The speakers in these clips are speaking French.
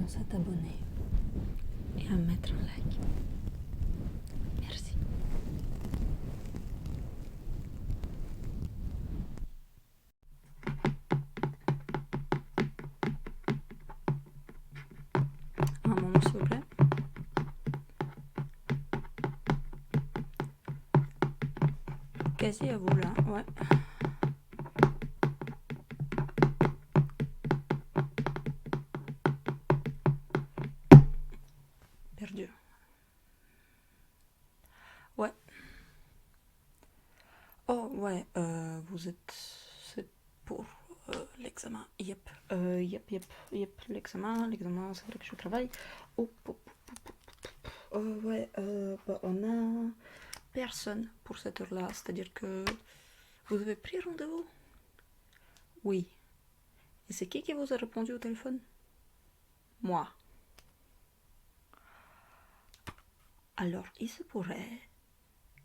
pense à t'abonner et à mettre un like. Merci. Un moment s'il vous plaît. Quasi à vous là, ouais. Perdu. Ouais. Oh ouais, vous êtes... C'est pour l'examen. Yep. Yep. L'examen, c'est vrai que je travaille. Ouais, bah, on a personne pour cette heure-là. C'est-à-dire que vous avez pris rendez-vous? Oui. Et c'est qui vous a répondu au téléphone? Moi. Alors, il se pourrait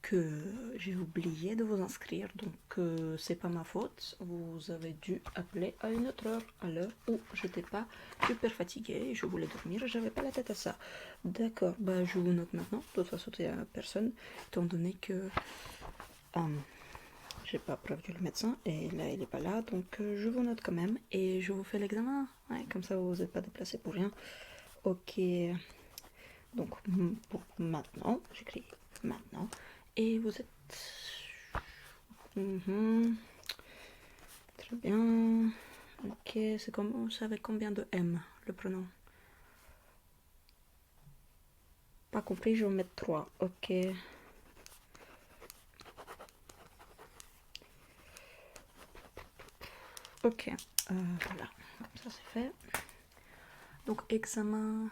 que j'ai oublié de vous inscrire, donc c'est pas ma faute. Vous avez dû appeler à une autre heure, à l'heure où j'étais pas super fatiguée, je voulais dormir, j'avais pas la tête à ça. D'accord, bah je vous note maintenant. De toute façon, il n'y a personne, étant donné que j'ai pas prévenu le médecin et là il est pas là, donc je vous note quand même et je vous fais l'examen. Ouais, comme ça vous n'êtes pas déplacé pour rien. Ok, donc pour maintenant, j'écris maintenant. Et vous êtes... Très bien. Ok, c'est avec combien de M, le prénom? Pas compris, je vais mettre 3. Ok. Ok. Voilà, comme ça c'est fait. Donc, examen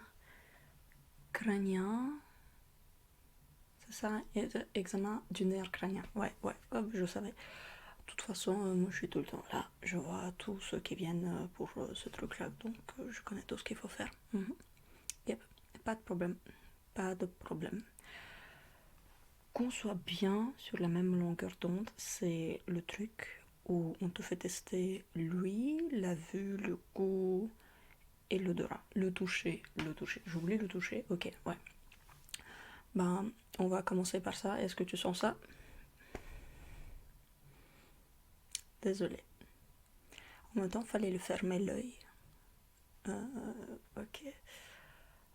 crânien. C'est ça, examen du nerf crânien. Ouais, hop, je savais. De toute façon, moi je suis tout le temps là. Je vois tous ceux qui viennent pour ce truc-là. Donc, je connais tout ce qu'il faut faire. Yep, pas de problème. Pas de problème. Qu'on soit bien sur la même longueur d'onde, c'est le truc où on te fait tester l'ouïe, la vue, le goût et l'odorat. Le toucher. J'oublie le toucher. Ok, ouais. Ben, on va commencer par ça. Est-ce que tu sens ça? Désolé. En même temps, fallait le fermer l'œil. Ok.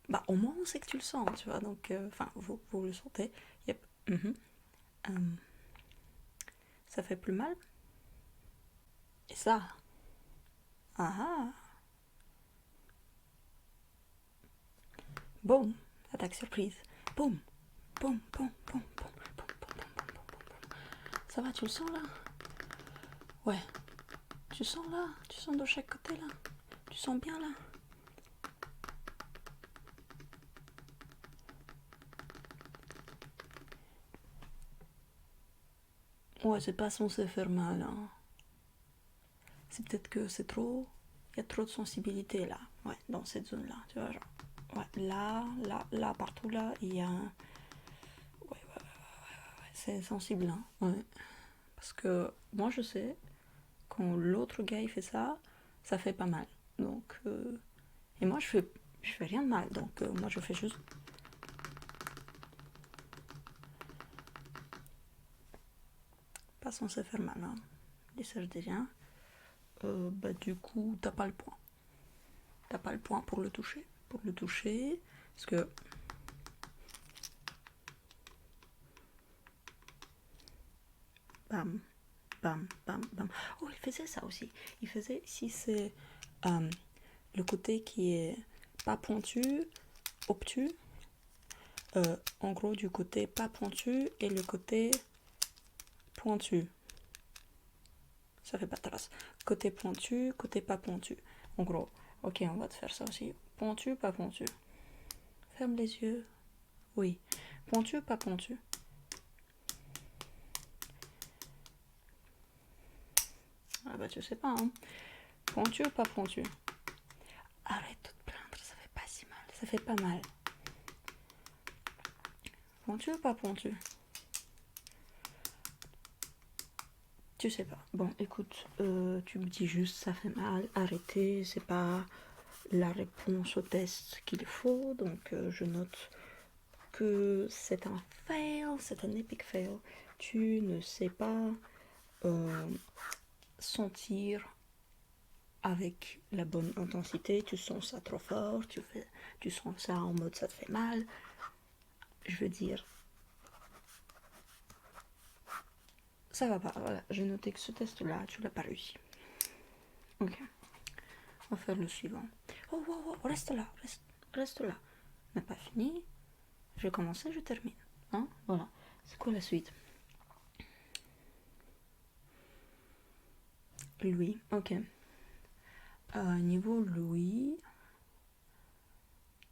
Bah, au moins, on sait que tu le sens, tu vois. Donc, enfin, vous le sentez. Yep. Ça fait plus mal? Et ça? Ah ah. Boum. Attaque surprise. Boum. Boum, boum, boum, boum, boum, boum, boum, boum, boum. Ça va, tu le sens là? Ouais. Tu sens là? Tu sens de chaque côté là? Tu sens bien là? Ouais, c'est pas censé faire mal. Hein. C'est peut-être que c'est trop. Il y a trop de sensibilité là. Ouais, dans cette zone là. Tu vois, genre. Ouais, là, partout là, il y a un. Ouais, c'est sensible. Hein. Ouais. Parce que moi je sais, quand l'autre gars il fait ça, ça fait pas mal. Donc. Et moi je fais rien de mal. Donc moi je fais juste. Pas censé faire mal. Hein. Et ça je dis rien. Bah du coup t'as pas le point. T'as pas le point pour le toucher. Pour le toucher. Parce que. Bam, bam, bam, bam. Oh, il faisait ça aussi. Il faisait, si c'est le côté qui est pas pointu, obtus, en gros du côté pas pointu et le côté pointu. Ça fait pas de trace. Côté pointu, côté pas pointu. En gros, ok, on va te faire ça aussi. Pointu, pas pointu. Ferme les yeux. Oui. Pointu, pas pointu. Ah bah tu sais pas, hein. Pointu ou pas pointu? Arrête de te plaindre, ça fait pas si mal. Ça fait pas mal. Pointu ou pas pointu? Tu sais pas. Bon, écoute, tu me dis juste ça fait mal, arrêtez, c'est pas la réponse au test qu'il faut. Donc je note que c'est un fail, c'est un epic fail. Tu ne sais pas sentir avec la bonne intensité, tu sens ça trop fort, tu sens ça en mode ça te fait mal. Je veux dire, ça va pas. Voilà, j'ai noté que ce test-là, tu l'as pas réussi. Ok, on va faire le suivant. Oh, oh, oh, reste là, reste là. On n'a pas fini. Je vais commencer, je termine. Hein, voilà. C'est quoi la suite? Louis, ok. Niveau Louis,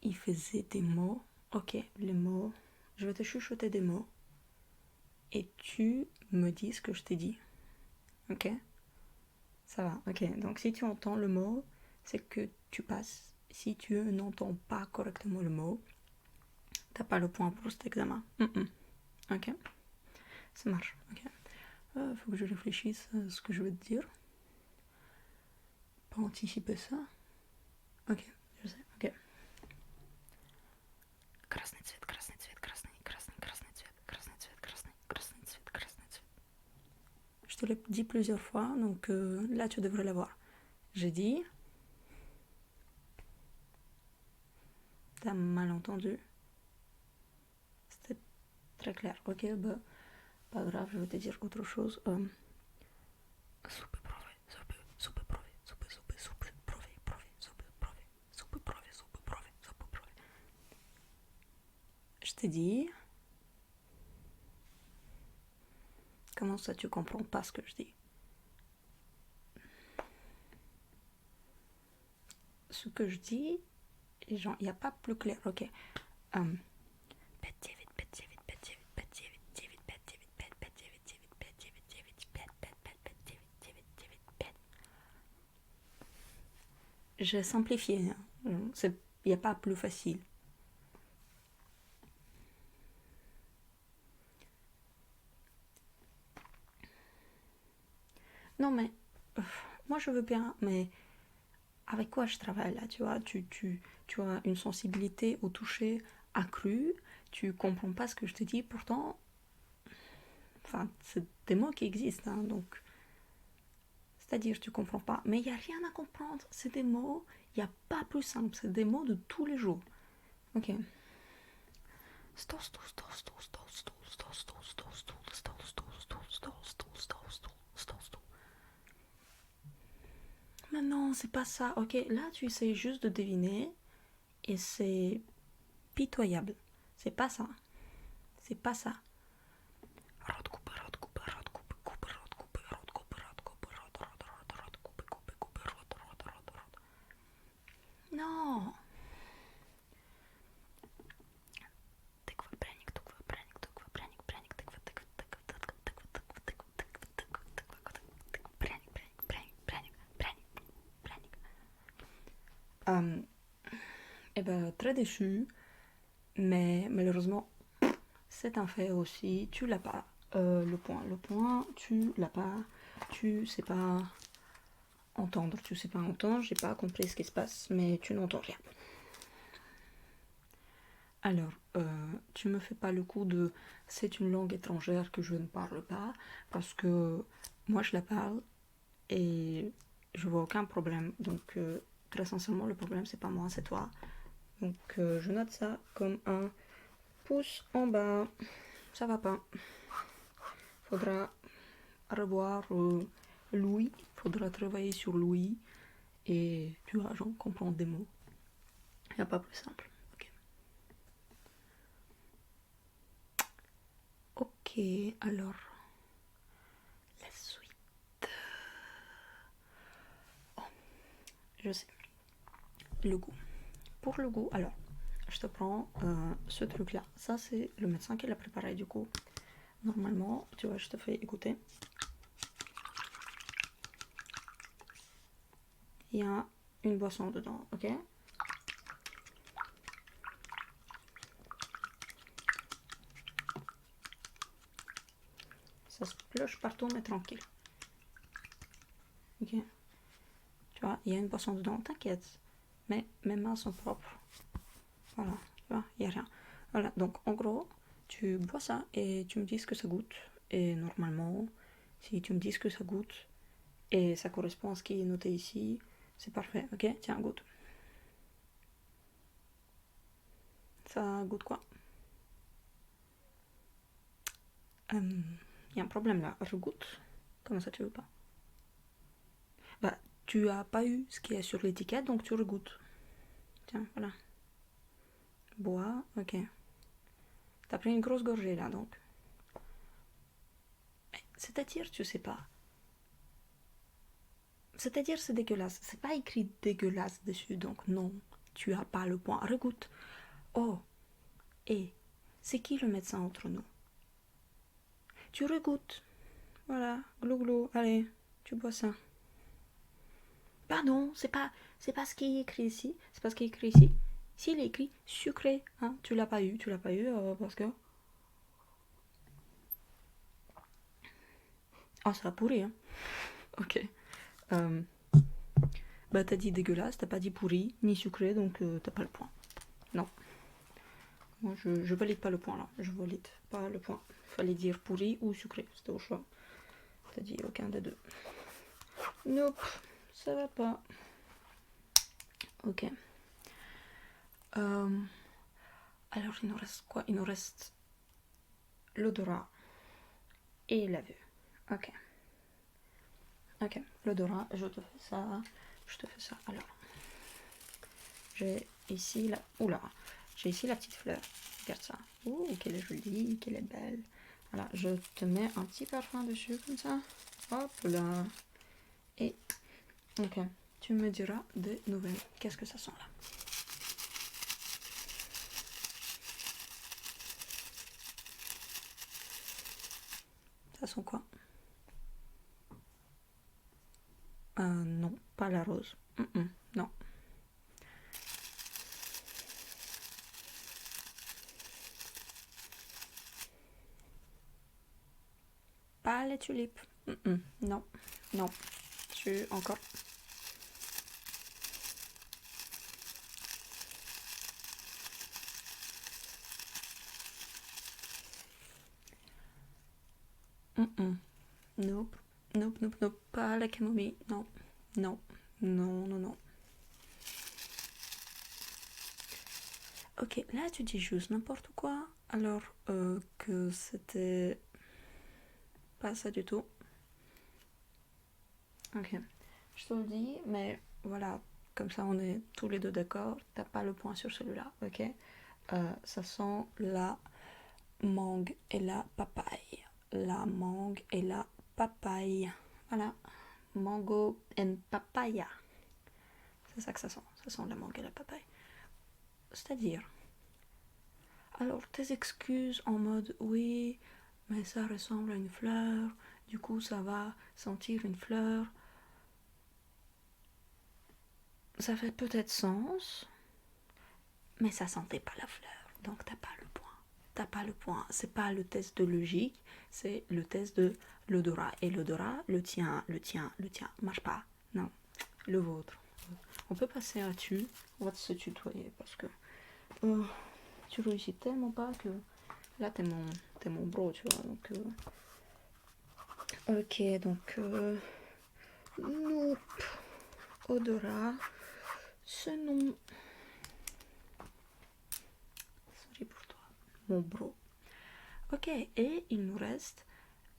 il faisait des mots. Ok, les mots. Je vais te chuchoter des mots. Et tu me dis ce que je t'ai dit. Ok? Ça va, ok. Donc si tu entends le mot, c'est que tu passes. Si tu n'entends pas correctement le mot, t'as pas le point pour cet examen. Ok? Ça marche, ok. Faut que je réfléchisse à ce que je veux te dire. Pas anticiper ça. Ok, je sais, ok. Красный цвет, красный цвет, красный, красный, красный цвет, красный цвет, красный, красный цвет, красный цвет. Je te l'ai dit plusieurs fois, donc là tu devrais l'avoir. J'ai dit. T'as mal entendu. C'était très clair. Ok, bah, pas grave, je vais te dire autre chose. Je t'ai dit. Comment ça, tu comprends pas ce que je dis? Ce que je dis, il n'y a pas plus clair, ok. J'ai simplifié, il n'y a pas plus facile. Non mais, moi je veux bien, mais avec quoi je travaille là, tu vois, tu as une sensibilité au toucher accrue, tu comprends pas ce que je te dis, pourtant, enfin, c'est des mots qui existent, hein, donc, c'est-à-dire tu comprends pas, mais il n'y a rien à comprendre, c'est des mots, il n'y a pas plus simple, c'est des mots de tous les jours, ok. Mais non, c'est pas ça, ok, là tu essaies juste de deviner, et c'est pitoyable, c'est pas ça, c'est pas ça. Non. Eh ben, très déçu, mais malheureusement, c'est un fait aussi, tu l'as pas. Le point, tu l'as pas, tu sais pas entendre, j'ai pas compris ce qui se passe, mais tu n'entends rien. Alors, tu me fais pas le coup de c'est une langue étrangère que je ne parle pas, parce que moi je la parle et je vois aucun problème. Donc, très sincèrement, le problème c'est pas moi, c'est toi. Donc, je note ça comme un pouce en bas. Ça va pas. Faudra revoir Louis, faudra travailler sur Louis et tu vois, genre comprendre des mots. Il n'y a pas plus simple. Ok, alors la suite. Oh, je sais. Le goût. Pour le goût, alors, je te prends ce truc-là. Ça, c'est le médecin qui l'a préparé du coup. Normalement, tu vois, je te fais écouter. Il y a une boisson dedans, ok? Ça se pioche partout, mais tranquille. Ok? Tu vois, il y a une boisson dedans, t'inquiète. mais mes mains sont propres. Voilà, tu vois, il n'y a rien. Voilà, donc en gros, tu bois ça et tu me dis ce que ça goûte. Et normalement, si tu me dis ce que ça goûte et ça correspond à ce qui est noté ici, c'est parfait. Ok, tiens, goûte. Ça goûte quoi? Il y a un problème là, regoute. Comment ça tu veux pas? Bah, tu as pas eu ce qui est sur l'étiquette, donc tu regoutes. Tiens, voilà. Bois, ok. T'as pris une grosse gorgée là, donc. C'est-à-dire, tu sais pas. C'est-à-dire, c'est dégueulasse. C'est pas écrit dégueulasse dessus, donc non. Tu as pas le point. Regoute. Oh, et c'est qui le médecin entre nous? Tu regoutes. Voilà, glou glou. Allez, tu bois ça. Pardon, c'est pas ce qui est écrit ici. C'est pas ce qui est écrit ici. S'il est écrit sucré, hein, tu l'as pas eu, parce que. Ah, ça a pourri, hein. Ok. Euh, Bah, t'as dit dégueulasse, t'as pas dit pourri, ni sucré, donc t'as pas le point. Non. Moi, je valide pas le point là. Je valide pas le point. Fallait dire pourri ou sucré, c'était au choix. T'as dit aucun des deux. Nope, ça va pas. Ok. Alors, il nous reste quoi? Il nous reste l'odorat et la vue. Ok. Ok, l'odorat, je te fais ça. Je te fais ça. Alors, j'ai ici la. Oula! J'ai ici la petite fleur. Regarde ça. Ouh, qu'elle est jolie, qu'elle est belle. Voilà, je te mets un petit parfum dessus comme ça. Hop là. Et. Ok. Tu me diras des nouvelles. Qu'est-ce que ça sent là? Ça sent quoi? Non, pas la rose. Non. Pas les tulipes. Non. Non. Tu encore. Nope. Nope, nope, nope. Pas la camomille. Non. Non. Non, non, non. Ok, là tu dis juste n'importe quoi, alors que c'était pas ça du tout. Ok, je te le dis, mais voilà, comme ça on est tous les deux d'accord, t'as pas le point sur celui-là, ok? Ça sent la mangue et la papaye. La mangue et la papaye. Voilà, mango and papaya. C'est ça que ça sent la mangue et la papaye. C'est-à-dire, alors tes excuses en mode oui, mais ça ressemble à une fleur, du coup ça va sentir une fleur. Ça fait peut-être sens, mais ça sentait pas la fleur, donc t'as pas le point. T'as pas le point. C'est pas le test de logique, c'est le test de l'odorat. Et l'odorat, le tien, marche pas. Non, le vôtre. On peut passer à tu. On va se tutoyer parce que tu réussis tellement pas que là t'es mon bro, tu vois. Donc, ok, donc nope. Odorat, ce nom. Sorry pour toi, mon bro. Ok, et il nous reste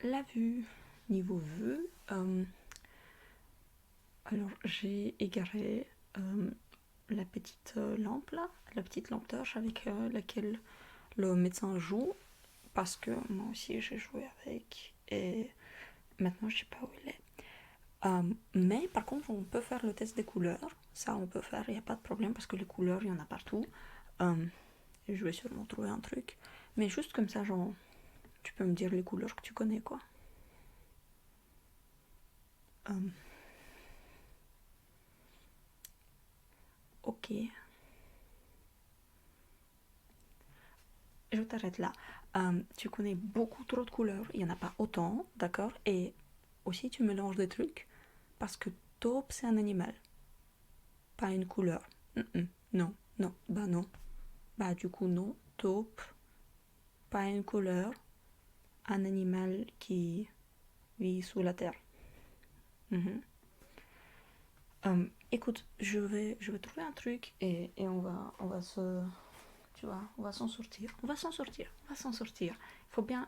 la vue. Niveau vue, alors j'ai égaré la petite lampe là, la petite lampe torche avec laquelle le médecin joue, parce que moi aussi j'ai joué avec et maintenant je sais pas où il est. Mais par contre on peut faire le test des couleurs, ça on peut faire, il n'y a pas de problème parce que les couleurs il y en a partout. Je vais sûrement trouver un truc, mais juste comme ça, genre, tu peux me dire les couleurs que tu connais quoi. Ok. Je t'arrête là. Tu connais beaucoup trop de couleurs, il n'y en a pas autant, d'accord? Et aussi tu mélanges des trucs parce que taupe c'est un animal, pas une couleur. Non, non, bah non. Bah du coup non, taupe, pas une couleur, un animal qui vit sous la terre. Mhm. Écoute, je vais trouver un truc et on va se, tu vois, on va s'en sortir. On va s'en sortir, on va s'en sortir.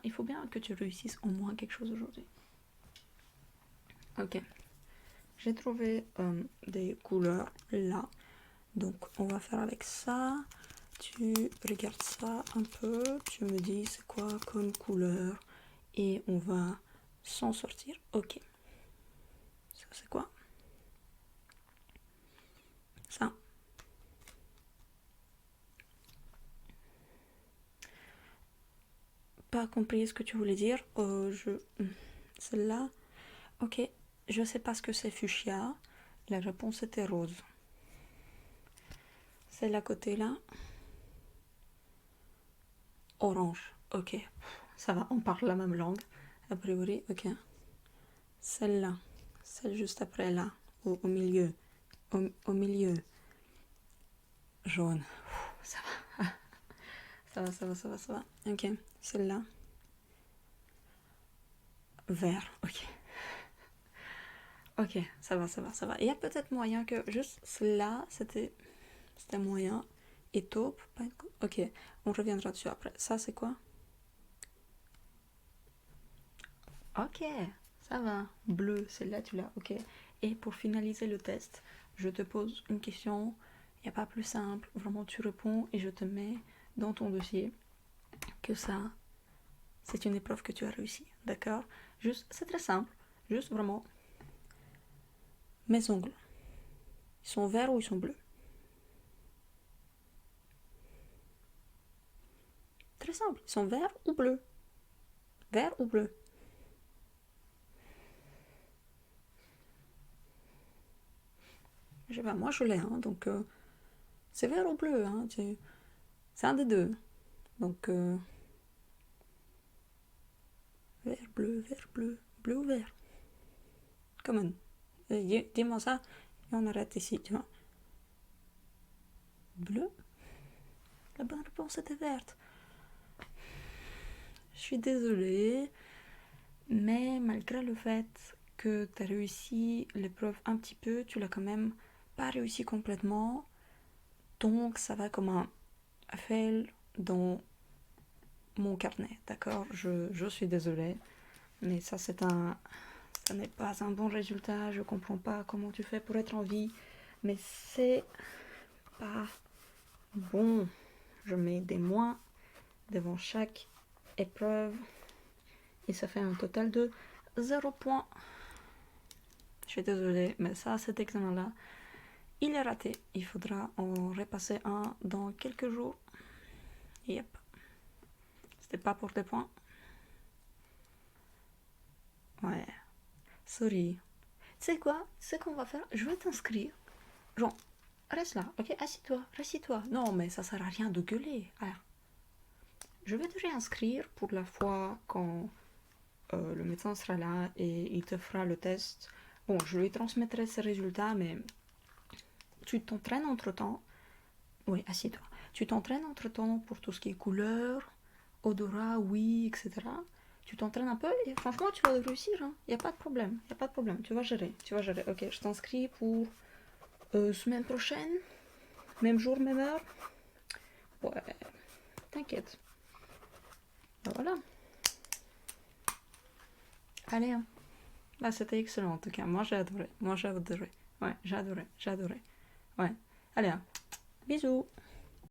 Il faut bien que tu réussisses au moins quelque chose aujourd'hui. Ok, j'ai trouvé des couleurs là. Donc on va faire avec ça. Tu regardes ça un peu, tu me dis c'est quoi comme couleur et on va s'en sortir. Ok, ça c'est quoi? Ça. Pas compris ce que tu voulais dire. Celle-là. Ok, je sais pas ce que c'est fuchsia. La réponse était rose. Celle à côté là. Orange. Ok, ça va, on parle la même langue. A priori, ok. Celle-là. Celle juste après là. Au milieu. Au milieu. Jaune. Ça va. Ça va, ça va, ça va, ça va. Ok, celle-là. Vert. Ok. Ok, ça va, ça va, ça va. Il y a peut-être moyen que juste celle-là, c'était moyen. Et taupe. Ok, on reviendra dessus après. Ça, c'est quoi? Ok, ça va. Bleu, celle-là, tu l'as. Ok. Et pour finaliser le test, je te pose une question. Il n'y a pas plus simple. Vraiment, tu réponds et je te mets dans ton dossier que ça, c'est une épreuve que tu as réussi. D'accord? Juste, c'est très simple. Juste vraiment, mes ongles. Ils sont verts ou ils sont bleus? Très simple. Ils sont verts ou bleus? Vert ou bleu? Je sais pas, moi je l'ai, hein, donc c'est vert ou bleu, hein, c'est un des deux. Donc vert, bleu ou vert. Come on. Dis-moi ça et on arrête ici, tu vois. Bleu? La bonne réponse était verte. Je suis désolée, mais malgré le fait que tu as réussi l'épreuve un petit peu, tu l'as quand même pas réussi complètement. Donc ça va comme un fail dans mon carnet, d'accord? Je suis désolée, mais ça n'est pas un bon résultat. Je comprends pas comment tu fais pour être en vie, mais c'est pas bon. Je mets des moins devant chaque épreuve et ça fait un total de 0 points. Je suis désolée, mais ça, cet examen-là, il est raté. Il faudra en repasser un dans quelques jours. Yep. C'était pas pour des points. Ouais. Sorry. Tu sais quoi? Ce qu'on va faire, je vais t'inscrire. Genre, reste là, ok? Assis-toi. Non, mais ça sert à rien de gueuler. Alors, je vais te réinscrire pour la fois quand le médecin sera là et il te fera le test. Bon, je lui transmettrai ses résultats, mais tu t'entraînes entre-temps. Oui, assis-toi. Tu t'entraînes entre-temps pour tout ce qui est couleur, odorat, oui, etc. Tu t'entraînes un peu et franchement, tu vas réussir. Il n'y a pas de problème. Il n'y a pas de problème. Tu vas gérer. Ok, je t'inscris pour semaine prochaine. Même jour, même heure. Ouais, t'inquiète. Ben voilà. Allez, hein. Bah, c'était excellent en tout cas. Moi, j'ai adoré. Ouais, j'ai adoré. Ouais. Allez, hein. Bisous.